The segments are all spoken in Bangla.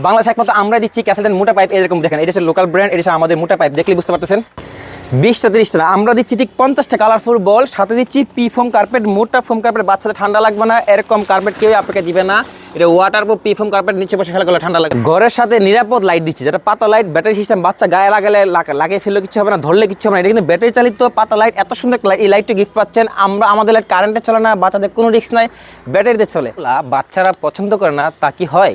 বাংলাদেশ একমাত্র আমরা দিচ্ছি ক্যাসেলটেন মোটা পাইপ। এরকম দেখেন, এটা হচ্ছে লোকাল ব্র্যান্ড, এটা হচ্ছে আমাদের মোটা পাইপ, দেখলে বুঝতে পারতেছেন। 20টা 30টা না, আমরা দিচ্ছি ঠিক 50টা কালারফুল বল, সাথে দিচ্ছি পি ফোম কার্পেট, মোটা ফোম কার্পেট। বাচ্চাদের ঠান্ডা লাগবে না, এরকম কার্পেট কেউ আপনাকে দিবে না। এটা water proof P foam carpet, নিচে বসে খেলা করলে ঠান্ডা লাগবে। ঘরের সাথে নিরাপদ লাইট দিচ্ছি, যেটা পাতা লাইট, ব্যাটারি সিস্টেম। বাচ্চা গায়ে লাগালে লাগিয়ে ফেললে কিছু হবে না, ধরলে কিছু হবে না। এটা কিন্তু ব্যাটারি চালিত পাতা লাইট, এত সুন্দর এই লাইটটা গিফট পাচ্ছেন। আমাদের লাইট কারেন্টে চলে না, বাচ্চাদের কোনো রিস্ক নাই, ব্যাটারিতে চলে। বাচ্চারা পছন্দ করে না তা কি হয়?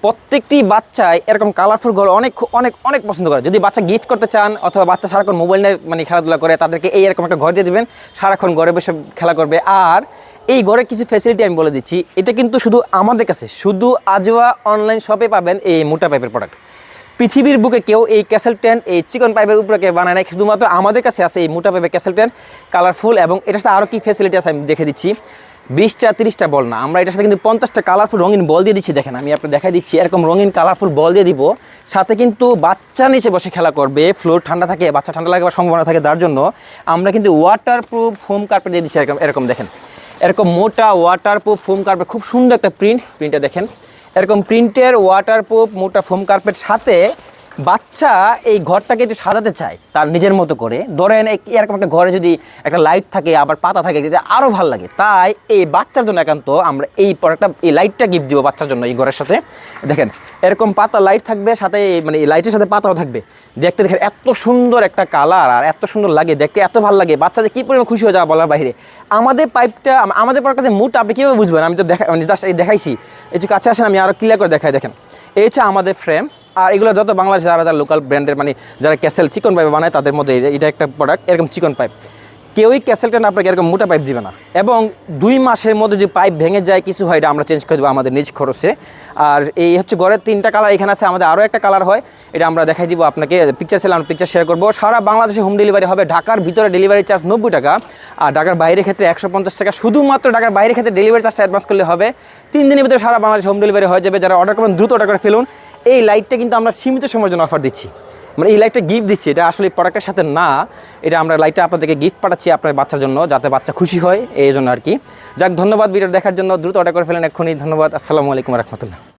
প্রত্যেকটি বাচ্চাই এরকম কালারফুল ঘর অনেক অনেক অনেক পছন্দ করে। যদি বাচ্চা গিফট করতে চান অথবা বাচ্চা সারাক্ষণ মোবাইল নিয়ে মানে খেলাধুলা করে, তাদেরকে এরকম একটা ঘর দিয়ে দেবেন, সারাক্ষণ ঘরে বসে খেলা করবে। আর এই ঘরে কিছু ফ্যাসিলিটি আমি বলে দিচ্ছি, এটা কিন্তু শুধু আমাদের কাছে, শুধু আজওয়া অনলাইন শপে পাবেন এই মোটা পাইপের প্রোডাক্ট। পৃথিবীর বুকে কেউ এই ক্যাসেলটেন, এই চিকন পাইপের উপরে কেউ বানায় নাই, শুধুমাত্র আমাদের কাছে আছে এই মোটা পাইপের ক্যাসেলটেন কালারফুল। এবং এটার সাথে আরও কী ফ্যাসিলিটি আছে আমি দেখে দিচ্ছি। 20টা 30টা বল না, আমরা এটার সাথে কিন্তু 50টা কালারফুল রঙিন বল দিয়ে দিচ্ছি। দেখেন, আমি আপনাকে দেখাই দিচ্ছি, এরকম রঙিন কালারফুল বল দিয়ে দিব। সাথে কিন্তু বাচ্চা নিচে বসে খেলা করবে, ফ্লোর ঠান্ডা থাকে, বাচ্চা ঠান্ডা লাগার সম্ভাবনা থাকে, তার জন্য আমরা কিন্তু ওয়াটারপ্রুফ ফোম কার্পেট দিয়ে দিচ্ছি। এরকম দেখেন, এরকম মোটা ওয়াটারপ্রুফ ফোম কার্পেট, খুব সুন্দর একটা প্রিন্টটা দেখেন। এরকম প্রিন্টের ওয়াটারপ্রুফ মোটা ফোম কার্পেট, সাথে বাচ্চা এই ঘরটাকে একটু সাজাতে চায় তার নিজের মতো করে। ধরেন এরকম একটা ঘরে যদি একটা লাইট থাকে, আবার পাতা থাকে, যেটা আরও ভালো লাগে। তাই এই বাচ্চার জন্য একান্ত আমরা এই প্রোডাক্টটা, এই লাইটটা গিফট দিব বাচ্চার জন্য। এই ঘরের সাথে দেখেন এরকম পাতা লাইট থাকবে, সাথে মানে এই লাইটের সাথে পাতাও থাকবে। দেখতে দেখেন এত সুন্দর একটা কালার, আর এত সুন্দর লাগে দেখতে, এত ভালো লাগে, বাচ্চাদের কী পরিমাণ খুশি হয়ে যাওয়া বলার বাইরে। আমাদের পাইপটা, আমাদের প্রোডাক্টটা যে মুডটা আপনি কীভাবে বুঝবেন? আমি তো জাস্ট এই দেখাইছি, এই যে কাছে আসেন আমি আরও ক্লিয়ার করে দেখাই। দেখেন, এই হচ্ছে আমাদের ফ্রেম। আর এগুলো যত বাংলাদেশে যারা লোকাল ব্র্যান্ডের মানে যারা ক্যাসেল চিকন পাইপ বানায়, তাদের মধ্যে এটা একটা প্রোডাক্ট। এরকম চিকন পাইপ কেউই ক্যাসেলটেন আপনাকে এরকম মোটা পাইপ দিবে না। এবং 2 মাসের মধ্যে যদি পাইপ ভেঙে যায়, কিছু হয়, এটা আমরা চেঞ্জ করে দেবো আমাদের নিজ খরচে। আর এই হচ্ছে ঘরের 3টা কালার এখানে আছে, আমাদের আরও একটা কালার হয়, এটা আমরা দেখাই দিব আপনাকে। পিকচার ছিল, আমরা পিকচার শেয়ার করবো। সারা বাংলাদেশে হোম ডেলিভারি হবে। ঢাকার ভিতরে ডেলিভারি চার্জ 90 টাকা, আর ঢাকার বাইরের ক্ষেত্রে 150 টাকা। শুধুমাত্র ঢাকার বাইরের ক্ষেত্রে ডেলিভারি চার্জটা অ্যাডভান্স করলে হবে। 3 দিনের ভিতরে সারা বাংলাদেশে হোম ডেলিভারি হয়ে যাবে। যারা অর্ডার করবেন দ্রুত অর্ডার করে ফেলুন। এই লাইটটা কিন্তু আমরা সীমিত সময়ের জন্য অফার দিচ্ছি, মানে এই লাইটটা গিফট দিচ্ছি। এটা আসলে প্রোডাক্টের সাথে না, এটা আমরা লাইটটা আপনাদেরকে গিফট পাঠাচ্ছি আপনার বাচ্চার জন্য, যাতে বাচ্চা খুশি হয়, এই জন্য আর কি। যাক, ধন্যবাদ ভিডিও দেখার জন্য। দ্রুত অর্ডার করে ফেলেন এক্ষুনি। ধন্যবাদ। আসসালামু আলাইকুম রহমতুল্লাহ।